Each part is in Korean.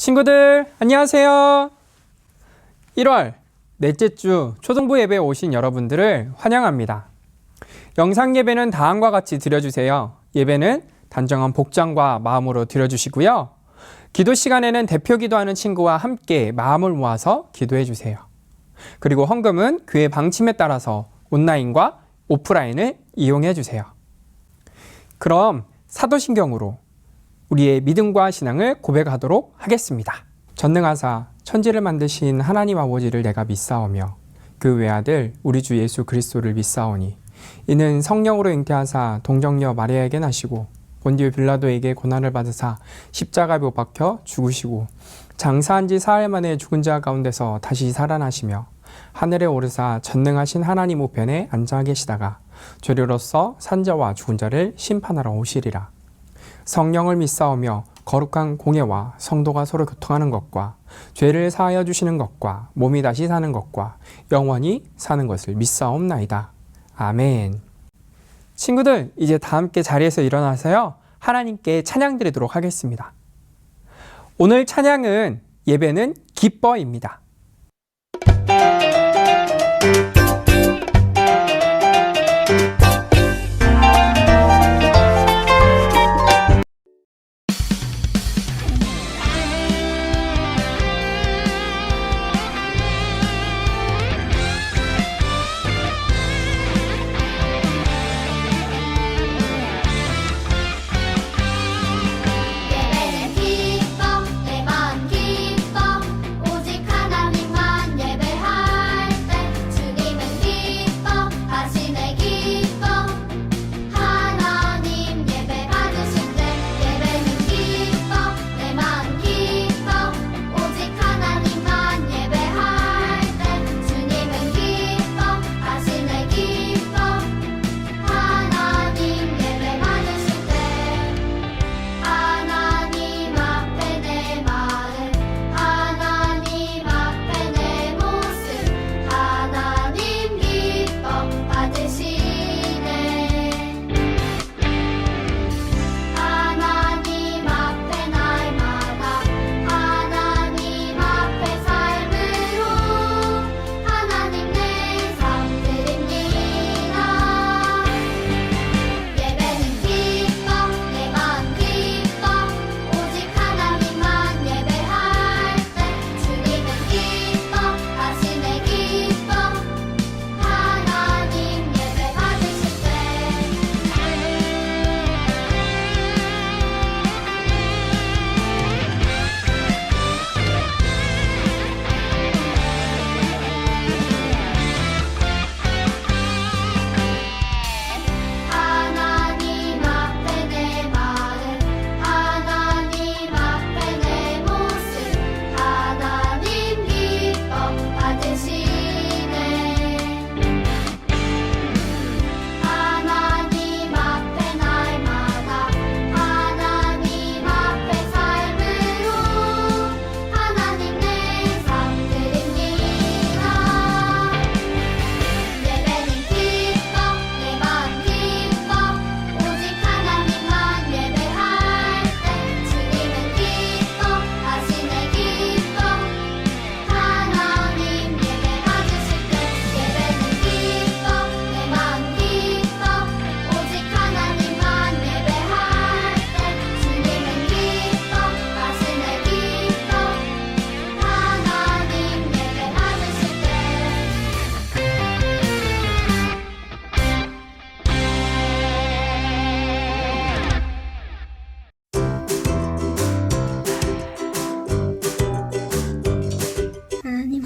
친구들 안녕하세요. 1월 넷째 주 초등부 예배에 오신 여러분들을 환영합니다. 영상 예배는 다음과 같이 드려주세요. 예배는 단정한 복장과 마음으로 드려주시고요. 기도 시간에는 대표 기도하는 친구와 함께 마음을 모아서 기도해 주세요. 그리고 헌금은 교회 방침에 따라서 온라인과 오프라인을 이용해 주세요. 그럼 사도신경으로 우리의 믿음과 신앙을 고백하도록 하겠습니다. 전능하사 천지를 만드신 하나님 아버지를 내가 믿사오며 그 외아들 우리 주 예수 그리스도를 믿사오니 이는 성령으로 잉태하사 동정녀 마리아에게 나시고 본디오 빌라도에게 고난을 받으사 십자가에 못 박혀 죽으시고 장사한 지 사흘 만에 죽은 자 가운데서 다시 살아나시며 하늘에 오르사 전능하신 하나님 우편에 앉아 계시다가 죄료로서 산자와 죽은 자를 심판하러 오시리라. 성령을 믿사오며 거룩한 공예와 성도가 서로 교통하는 것과 죄를 사하여 주시는 것과 몸이 다시 사는 것과 영원히 사는 것을 믿사옵나이다. 아멘. 친구들, 이제 다 함께 자리에서 일어나서요 하나님께 찬양 드리도록 하겠습니다. 오늘 찬양은 예배는 기뻐입니다.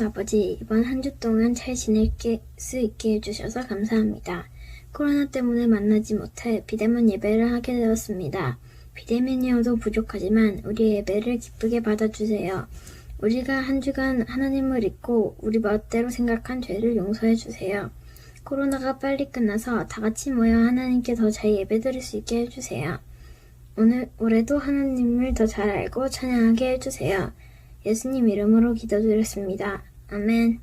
아버지, 이번 한 주 동안 잘 지낼 수 있게 해주셔서 감사합니다. 코로나 때문에 만나지 못해 비대면 예배를 하게 되었습니다. 비대면이어도 부족하지만 우리 예배를 기쁘게 받아주세요. 우리가 한 주간 하나님을 잊고 우리 멋대로 생각한 죄를 용서해 주세요. 코로나가 빨리 끝나서 다 같이 모여 하나님께 더 잘 예배드릴 수 있게 해주세요. 올해도 하나님을 더 잘 알고 찬양하게 해주세요. 예수님 이름으로 기도드렸습니다. 아멘.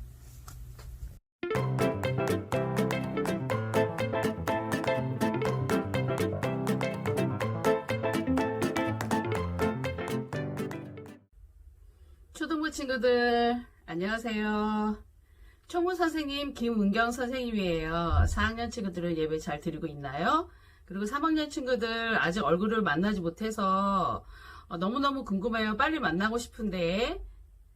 초등부 친구들 안녕하세요. 총무 선생님 김은경 선생님이에요. 4학년 친구들은 예배 잘 드리고 있나요? 그리고 3학년 친구들 아직 얼굴을 만나지 못해서 너무너무 궁금해요. 빨리 만나고 싶은데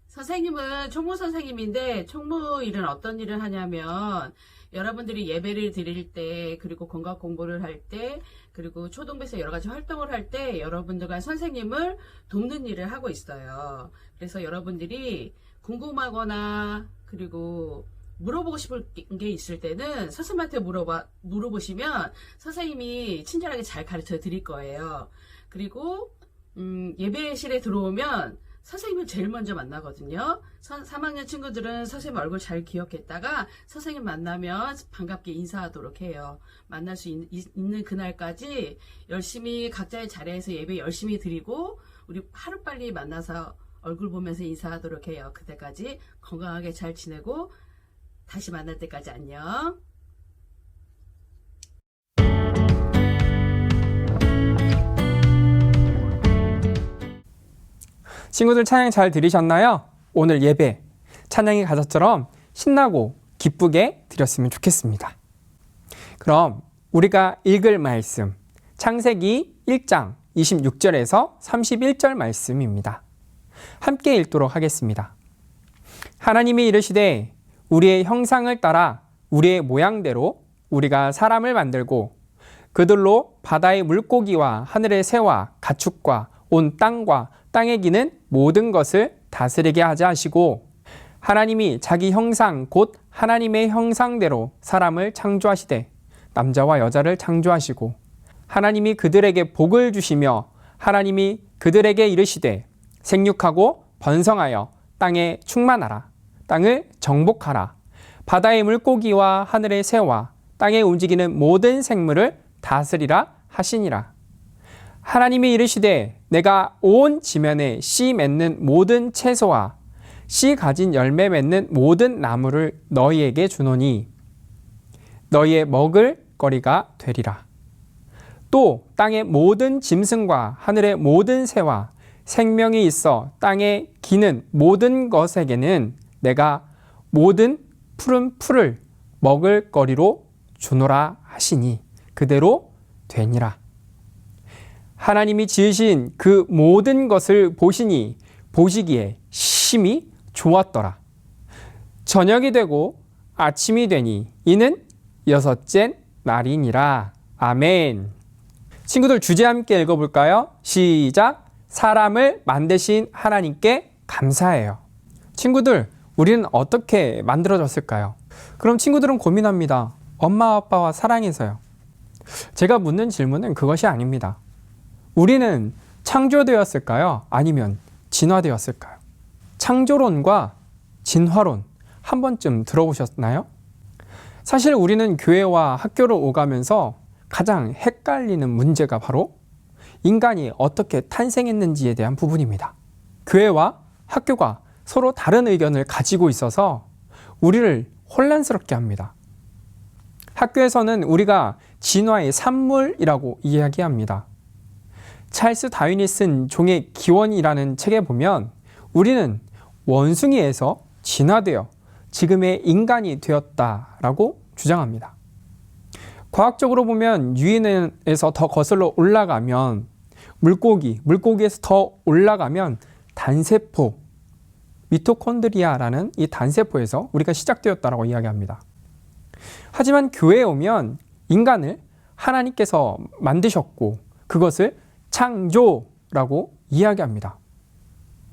선생님은 총무 선생님인데 총무 일은 어떤 일을 하냐면 여러분들이 예배를 드릴 때 그리고 공각 공부를 할 때 그리고 초등부에서 여러 가지 활동을 할 때 여러분들과 선생님을 돕는 일을 하고 있어요. 그래서 여러분들이 궁금하거나 그리고 물어보고 싶은 게 있을 때는 선생님한테 물어보시면 선생님이 친절하게 잘 가르쳐 드릴 거예요. 그리고 예배실에 들어오면 선생님을 제일 먼저 만나거든요. 3학년 친구들은 선생님 얼굴 잘 기억했다가 선생님 만나면 반갑게 인사하도록 해요. 만날 수 있는 그날까지 열심히 각자의 자리에서 예배 열심히 드리고 우리 하루빨리 만나서 얼굴 보면서 인사하도록 해요. 그때까지 건강하게 잘 지내고 다시 만날 때까지 안녕. 친구들 찬양 잘 들으셨나요? 오늘 예배 찬양의 가사처럼 신나고 기쁘게 드렸으면 좋겠습니다. 그럼 우리가 읽을 말씀 창세기 1장 26절에서 31절 말씀입니다. 함께 읽도록 하겠습니다. 하나님이 이르시되 우리의 형상을 따라 우리의 모양대로 우리가 사람을 만들고 그들로 바다의 물고기와 하늘의 새와 가축과 온 땅과 땅에 기는 모든 것을 다스리게 하자 하시고 하나님이 자기 형상 곧 하나님의 형상대로 사람을 창조하시되 남자와 여자를 창조하시고 하나님이 그들에게 복을 주시며 하나님이 그들에게 이르시되 생육하고 번성하여 땅에 충만하라 땅을 정복하라 바다의 물고기와 하늘의 새와 땅에 움직이는 모든 생물을 다스리라 하시니라. 하나님이 이르시되 내가 온 지면에 씨 맺는 모든 채소와 씨 가진 열매 맺는 모든 나무를 너희에게 주노니 너희의 먹을 거리가 되리라. 또 땅의 모든 짐승과 하늘의 모든 새와 생명이 있어 땅에 기는 모든 것에게는 내가 모든 푸른 풀을 먹을 거리로 주노라 하시니 그대로 되니라. 하나님이 지으신 그 모든 것을 보시니 보시기에 심히 좋았더라. 저녁이 되고 아침이 되니 이는 여섯째 날이니라. 아멘. 친구들 주제 함께 읽어볼까요? 시작. 사람을 만드신 하나님께 감사해요. 친구들, 우리는 어떻게 만들어졌을까요? 그럼 친구들은 고민합니다. 엄마 아빠와 사랑해서요. 제가 묻는 질문은 그것이 아닙니다. 우리는 창조되었을까요? 아니면 진화되었을까요? 창조론과 진화론 한 번쯤 들어보셨나요? 사실 우리는 교회와 학교를 오가면서 가장 헷갈리는 문제가 바로 인간이 어떻게 탄생했는지에 대한 부분입니다. 교회와 학교가 서로 다른 의견을 가지고 있어서 우리를 혼란스럽게 합니다. 학교에서는 우리가 진화의 산물이라고 이야기합니다. 찰스 다윈이 쓴 종의 기원이라는 책에 보면 우리는 원숭이에서 진화되어 지금의 인간이 되었다라고 주장합니다. 과학적으로 보면 유인에서 더 거슬러 올라가면 물고기에서 더 올라가면 단세포, 미토콘드리아라는 이 단세포에서 우리가 시작되었다라고 이야기합니다. 하지만 교회에 오면 인간을 하나님께서 만드셨고 그것을 창조라고 이야기합니다.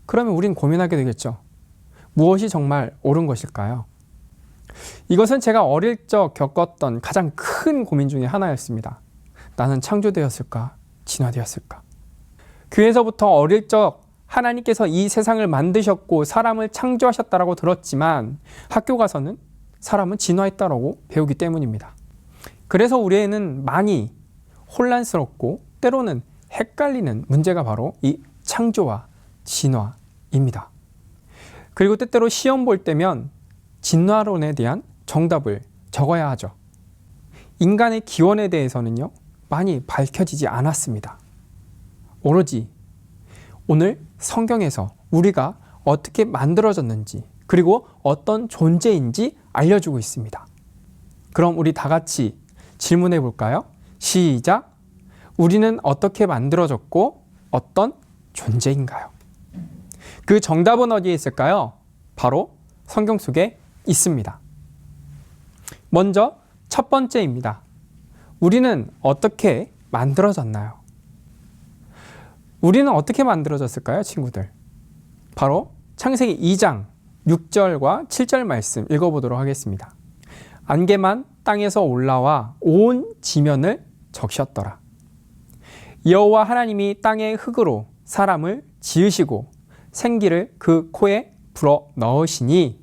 그러면 우린 고민하게 되겠죠. 무엇이 정말 옳은 것일까요? 이것은 제가 어릴 적 겪었던 가장 큰 고민 중에 하나였습니다. 나는 창조되었을까? 진화되었을까? 교회에서부터 어릴 적 하나님께서 이 세상을 만드셨고 사람을 창조하셨다라고 들었지만 학교 가서는 사람은 진화했다라고 배우기 때문입니다. 그래서 우리에는 많이 혼란스럽고 때로는 헷갈리는 문제가 바로 이 창조와 진화입니다. 그리고 때때로 시험 볼 때면 진화론에 대한 정답을 적어야 하죠. 인간의 기원에 대해서는요, 많이 밝혀지지 않았습니다. 오로지 오늘 성경에서 우리가 어떻게 만들어졌는지 그리고 어떤 존재인지 알려주고 있습니다. 그럼 우리 다 같이 질문해 볼까요? 시작! 우리는 어떻게 만들어졌고 어떤 존재인가요? 그 정답은 어디에 있을까요? 바로 성경 속에 있습니다. 먼저 첫 번째입니다. 우리는 어떻게 만들어졌나요? 우리는 어떻게 만들어졌을까요, 친구들? 바로 창세기 2장 6절과 7절 말씀 읽어보도록 하겠습니다. 안개만 땅에서 올라와 온 지면을 적셨더라. 여호와 하나님이 땅의 흙으로 사람을 지으시고 생기를 그 코에 불어 넣으시니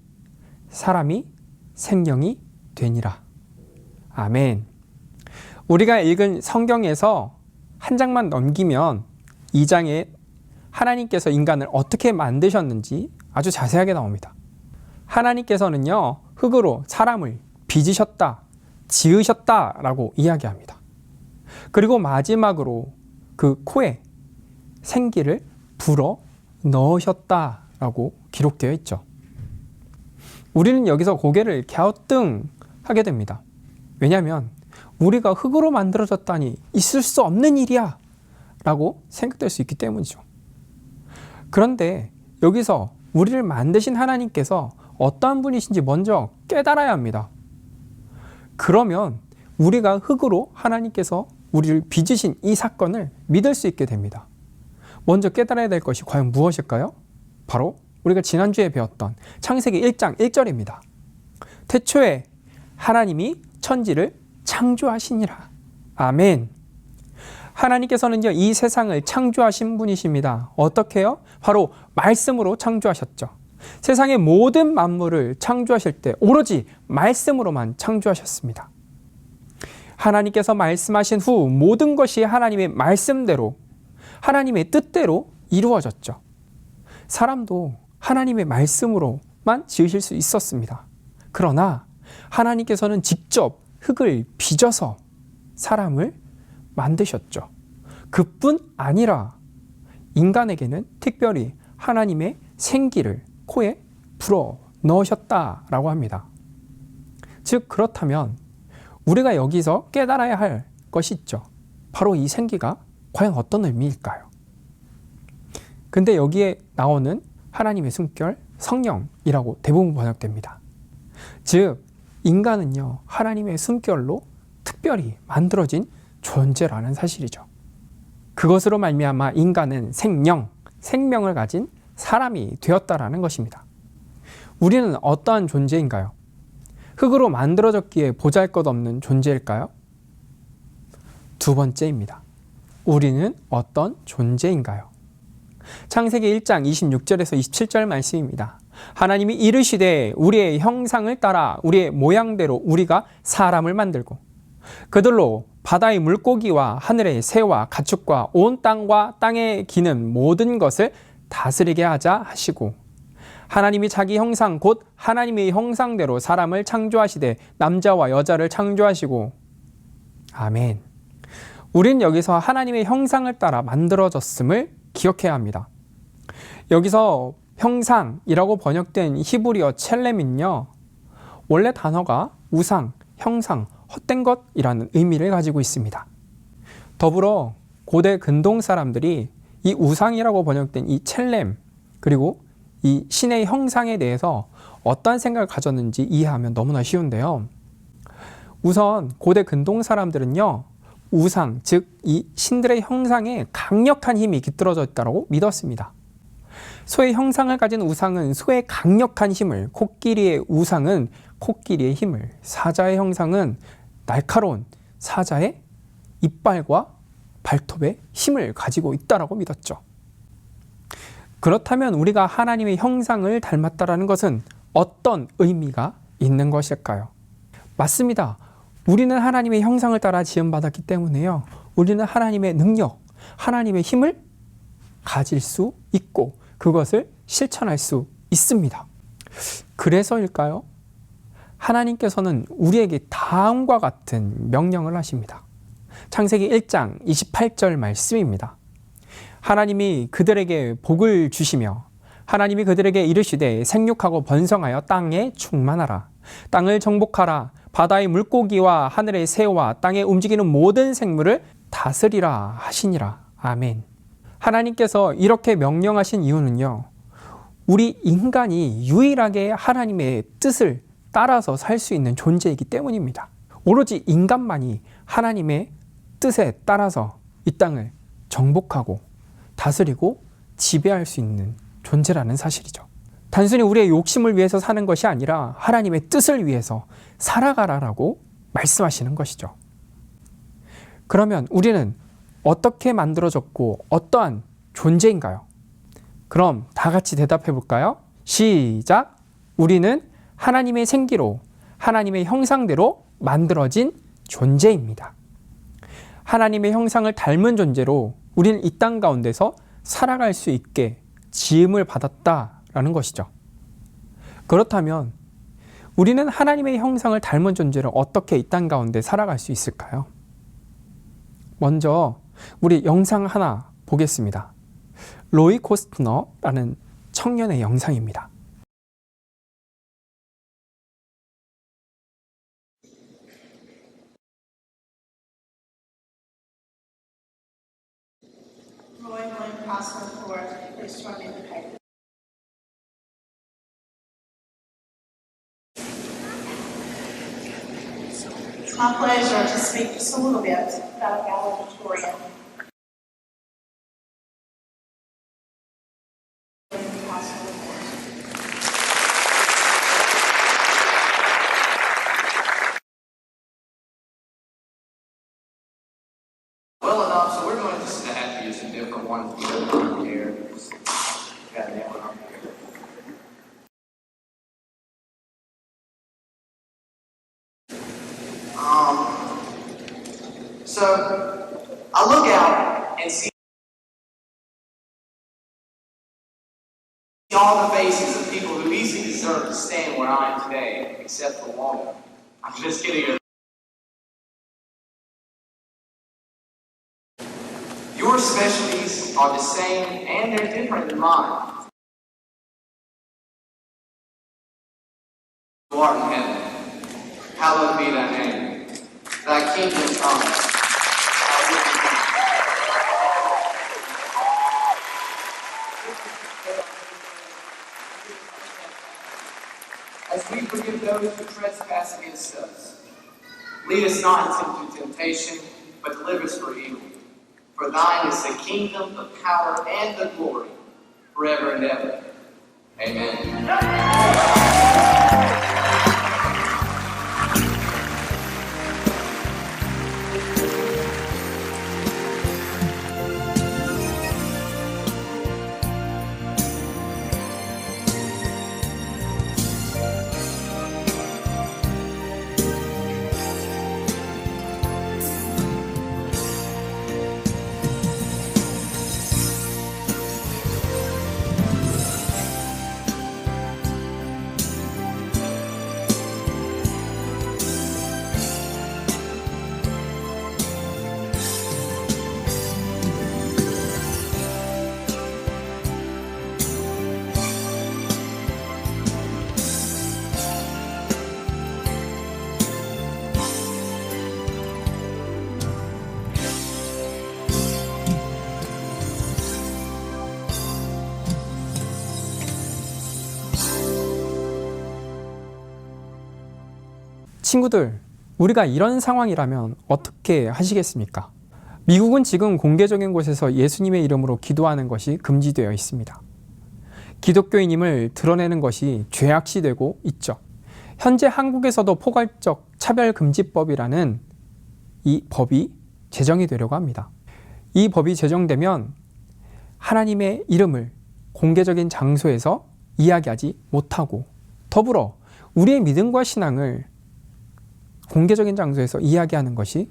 사람이 생명이 되니라. 아멘. 우리가 읽은 성경에서 한 장만 넘기면 2장에 하나님께서 인간을 어떻게 만드셨는지 아주 자세하게 나옵니다. 하나님께서는요, 흙으로 사람을 빚으셨다, 지으셨다라고 이야기합니다. 그리고 마지막으로 그 코에 생기를 불어 넣으셨다라고 기록되어 있죠. 우리는 여기서 고개를 갸우뚱하게 됩니다. 왜냐하면 우리가 흙으로 만들어졌다니 있을 수 없는 일이야 라고 생각될 수 있기 때문이죠. 그런데 여기서 우리를 만드신 하나님께서 어떠한 분이신지 먼저 깨달아야 합니다. 그러면 우리가 흙으로 하나님께서 우리를 빚으신 이 사건을 믿을 수 있게 됩니다. 먼저 깨달아야 될 것이 과연 무엇일까요? 바로 우리가 지난주에 배웠던 창세기 1장 1절입니다. 태초에 하나님이 천지를 창조하시니라. 아멘. 하나님께서는요, 이 세상을 창조하신 분이십니다. 어떻게요? 바로 말씀으로 창조하셨죠. 세상의 모든 만물을 창조하실 때 오로지 말씀으로만 창조하셨습니다. 하나님께서 말씀하신 후 모든 것이 하나님의 말씀대로, 하나님의 뜻대로 이루어졌죠. 사람도 하나님의 말씀으로만 지으실 수 있었습니다. 그러나 하나님께서는 직접 흙을 빚어서 사람을 만드셨죠. 그뿐 아니라 인간에게는 특별히 하나님의 생기를 코에 불어 넣으셨다라고 합니다. 즉 그렇다면 우리가 여기서 깨달아야 할 것이 있죠. 바로 이 생기가 과연 어떤 의미일까요? 근데 여기에 나오는 하나님의 숨결, 성령이라고 대부분 번역됩니다. 즉 인간은요, 하나님의 숨결로 특별히 만들어진 존재라는 사실이죠. 그것으로 말미암아 인간은 생명을 가진 사람이 되었다라는 것입니다. 우리는 어떠한 존재인가요? 흙으로 만들어졌기에 보잘것없는 존재일까요? 두 번째입니다. 우리는 어떤 존재인가요? 창세기 1장 26절에서 27절 말씀입니다. 하나님이 이르시되 우리의 형상을 따라 우리의 모양대로 우리가 사람을 만들고 그들로 바다의 물고기와 하늘의 새와 가축과 온 땅과 땅에 기는 모든 것을 다스리게 하자 하시고 하나님이 자기 형상 곧 하나님의 형상대로 사람을 창조하시되 남자와 여자를 창조하시고 아멘. 우린 여기서 하나님의 형상을 따라 만들어졌음을 기억해야 합니다. 여기서 형상이라고 번역된 히브리어 첼렘은요, 원래 단어가 우상, 형상, 헛된 것이라는 의미를 가지고 있습니다. 더불어 고대 근동 사람들이 이 우상이라고 번역된 이 첼렘 그리고 이 신의 형상에 대해서 어떤 생각을 가졌는지 이해하면 너무나 쉬운데요. 우선 고대 근동 사람들은요, 우상, 즉 이 신들의 형상에 강력한 힘이 깃들어져 있다고 믿었습니다. 소의 형상을 가진 우상은 소의 강력한 힘을, 코끼리의 우상은 코끼리의 힘을, 사자의 형상은 날카로운 사자의 이빨과 발톱의 힘을 가지고 있다고 믿었죠. 그렇다면 우리가 하나님의 형상을 닮았다는 것은 어떤 의미가 있는 것일까요? 맞습니다. 우리는 하나님의 형상을 따라 지음받았기 때문에요, 우리는 하나님의 능력, 하나님의 힘을 가질 수 있고 그것을 실천할 수 있습니다. 그래서일까요? 하나님께서는 우리에게 다음과 같은 명령을 하십니다. 창세기 1장 28절 말씀입니다. 하나님이 그들에게 복을 주시며 하나님이 그들에게 이르시되 생육하고 번성하여 땅에 충만하라. 땅을 정복하라. 바다의 물고기와 하늘의 새와 땅에 움직이는 모든 생물을 다스리라 하시니라. 아멘. 하나님께서 이렇게 명령하신 이유는요, 우리 인간이 유일하게 하나님의 뜻을 따라서 살 수 있는 존재이기 때문입니다. 오로지 인간만이 하나님의 뜻에 따라서 이 땅을 정복하고 다스리고 지배할 수 있는 존재라는 사실이죠. 단순히 우리의 욕심을 위해서 사는 것이 아니라 하나님의 뜻을 위해서 살아가라라고 말씀하시는 것이죠. 그러면 우리는 어떻게 만들어졌고 어떠한 존재인가요? 그럼 다 같이 대답해 볼까요? 시작! 우리는 하나님의 생기로 하나님의 형상대로 만들어진 존재입니다. 하나님의 형상을 닮은 존재로 우리는 이 땅 가운데서 살아갈 수 있게 지음을 받았다라는 것이죠. 그렇다면 우리는 하나님의 형상을 닮은 존재로 어떻게 이 땅 가운데 살아갈 수 있을까요? 먼저 우리 영상 하나 보겠습니다. 로이 코스트너라는 청년의 영상입니다. Roy William Costner IV, please join me in the pledge. It's my pleasure to speak just a little bit about valedictorian. William Costner IV. Well enough, so we're going to snap use a different one here. Got that one on here. So I look out and see all the faces of people who easily deserve to stand where I am today, except for one. I'm just kidding. Your specialties are the same and they're different than mine. Who art in heaven, hallowed be thy name. Thy kingdom come. Thy will be done. As we forgive those who trespass against us. Lead us not into temptation, but deliver us from evil. For thine is the kingdom, the power, and the glory, forever and ever. Amen. 친구들, 우리가 이런 상황이라면 어떻게 하시겠습니까? 미국은 지금 공개적인 곳에서 예수님의 이름으로 기도하는 것이 금지되어 있습니다. 기독교인임을 드러내는 것이 죄악시되고 있죠. 현재 한국에서도 포괄적 차별금지법이라는 이 법이 제정이 되려고 합니다. 이 법이 제정되면 하나님의 이름을 공개적인 장소에서 이야기하지 못하고, 더불어 우리의 믿음과 신앙을 공개적인 장소에서 이야기하는 것이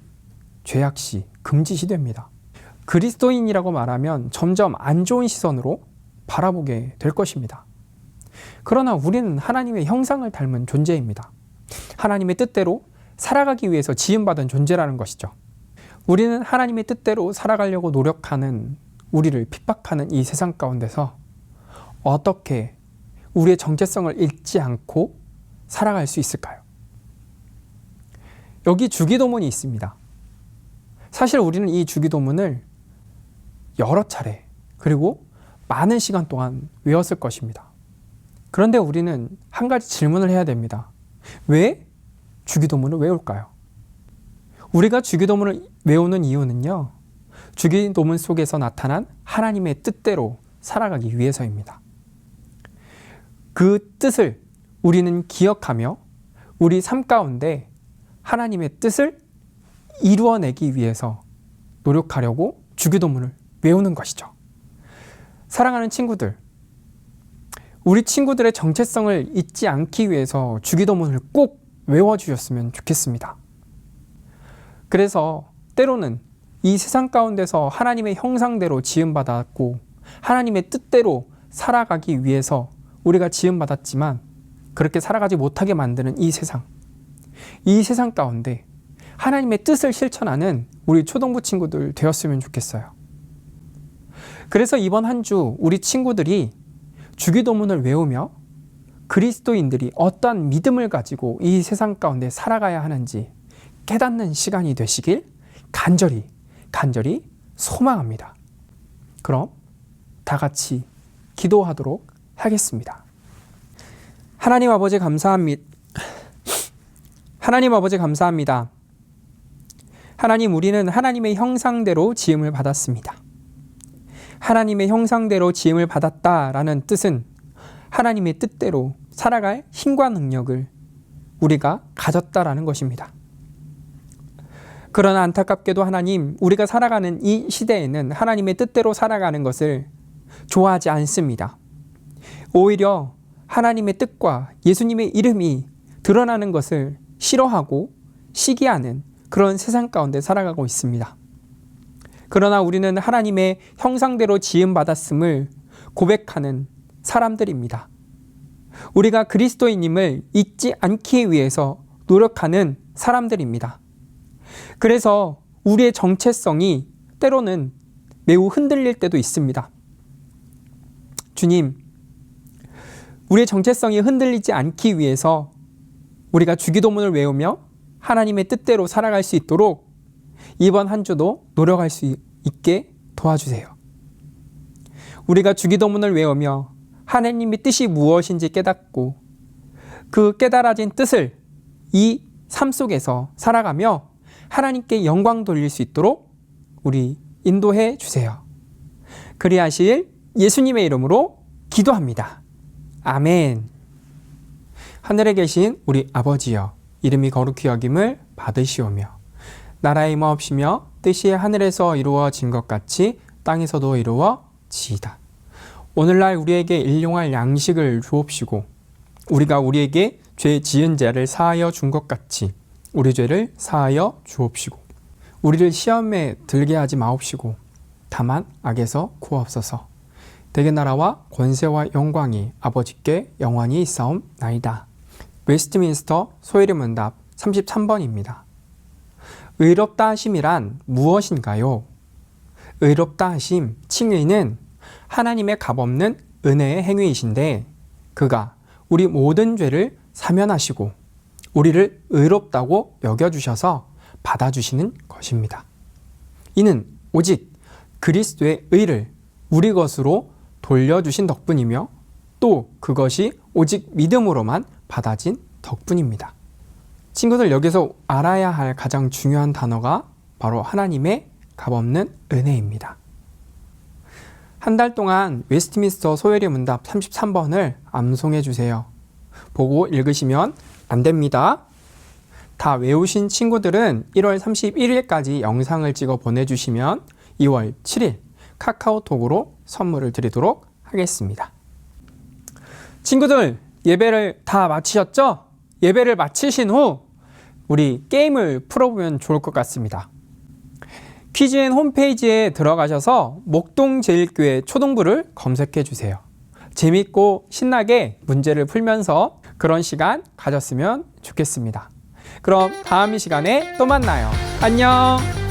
죄악시, 금지시 됩니다. 그리스도인이라고 말하면 점점 안 좋은 시선으로 바라보게 될 것입니다. 그러나 우리는 하나님의 형상을 닮은 존재입니다. 하나님의 뜻대로 살아가기 위해서 지음받은 존재라는 것이죠. 우리는 하나님의 뜻대로 살아가려고 노력하는 우리를 핍박하는 이 세상 가운데서 어떻게 우리의 정체성을 잃지 않고 살아갈 수 있을까요? 여기 주기도문이 있습니다. 사실 우리는 이 주기도문을 여러 차례 그리고 많은 시간 동안 외웠을 것입니다. 그런데 우리는 한 가지 질문을 해야 됩니다. 왜 주기도문을 외울까요? 우리가 주기도문을 외우는 이유는요, 주기도문 속에서 나타난 하나님의 뜻대로 살아가기 위해서입니다. 그 뜻을 우리는 기억하며 우리 삶 가운데 하나님의 뜻을 이루어내기 위해서 노력하려고 주기도문을 외우는 것이죠. 사랑하는 친구들, 우리 친구들의 정체성을 잊지 않기 위해서 주기도문을 꼭 외워주셨으면 좋겠습니다. 그래서 때로는 이 세상 가운데서 하나님의 형상대로 지음받았고 하나님의 뜻대로 살아가기 위해서 우리가 지음받았지만 그렇게 살아가지 못하게 만드는 이 세상 가운데 하나님의 뜻을 실천하는 우리 초등부 친구들 되었으면 좋겠어요. 그래서 이번 한 주 우리 친구들이 주기도문을 외우며 그리스도인들이 어떠한 믿음을 가지고 이 세상 가운데 살아가야 하는지 깨닫는 시간이 되시길 간절히 소망합니다. 그럼 다 같이 기도하도록 하겠습니다. 하나님 아버지 감사합니다. 하나님, 우리는 하나님의 형상대로 지음을 받았습니다. 하나님의 형상대로 지음을 받았다라는 뜻은 하나님의 뜻대로 살아갈 힘과 능력을 우리가 가졌다라는 것입니다. 그러나 안타깝게도 하나님, 우리가 살아가는 이 시대에는 하나님의 뜻대로 살아가는 것을 좋아하지 않습니다. 오히려 하나님의 뜻과 예수님의 이름이 드러나는 것을 싫어하고 시기하는 그런 세상 가운데 살아가고 있습니다. 그러나 우리는 하나님의 형상대로 지음받았음을 고백하는 사람들입니다. 우리가 그리스도인임을 잊지 않기 위해서 노력하는 사람들입니다. 그래서 우리의 정체성이 때로는 매우 흔들릴 때도 있습니다. 주님, 우리의 정체성이 흔들리지 않기 위해서 우리가 주기도문을 외우며 하나님의 뜻대로 살아갈 수 있도록 이번 한 주도 노력할 수 있게 도와주세요. 우리가 주기도문을 외우며 하나님의 뜻이 무엇인지 깨닫고 그 깨달아진 뜻을 이 삶 속에서 살아가며 하나님께 영광 돌릴 수 있도록 우리 인도해 주세요. 그리하실 예수님의 이름으로 기도합니다. 아멘. 하늘에 계신 우리 아버지여, 이름이 거룩히 여김을 받으시오며 나라의 임하옵시며 뜻이 하늘에서 이루어진 것 같이 땅에서도 이루어지이다. 오늘날 우리에게 일용할 양식을 주옵시고 우리가 우리에게 죄 지은 자를 사하여 준 것 같이 우리 죄를 사하여 주옵시고 우리를 시험에 들게 하지 마옵시고 다만 악에서 구하옵소서. 대개 나라와 권세와 영광이 아버지께 영원히 있사옵나이다. 웨스트민스터 소회리 문답 33번입니다. 의롭다 하심이란 무엇인가요? 의롭다 하심, 칭의는 하나님의 값없는 은혜의 행위이신데 그가 우리 모든 죄를 사면하시고 우리를 의롭다고 여겨주셔서 받아주시는 것입니다. 이는 오직 그리스도의 의를 우리 것으로 돌려주신 덕분이며 또 그것이 오직 믿음으로만 받아진 덕분입니다. 친구들, 여기서 알아야 할 가장 중요한 단어가 바로 하나님의 값없는 은혜입니다. 한 달 동안 웨스트민스터 소회리 문답 33번을 암송해 주세요. 보고 읽으시면 안 됩니다. 다 외우신 친구들은 1월 31일까지 영상을 찍어 보내주시면 2월 7일 카카오톡으로 선물을 드리도록 하겠습니다. 친구들, 예배를 다 마치셨죠? 예배를 마치신 후 우리 게임을 풀어보면 좋을 것 같습니다. 퀴즈엔 홈페이지에 들어가셔서 목동제일교회 초등부를 검색해 주세요. 재밌고 신나게 문제를 풀면서 그런 시간 가졌으면 좋겠습니다. 그럼 다음 이 시간에 또 만나요. 안녕!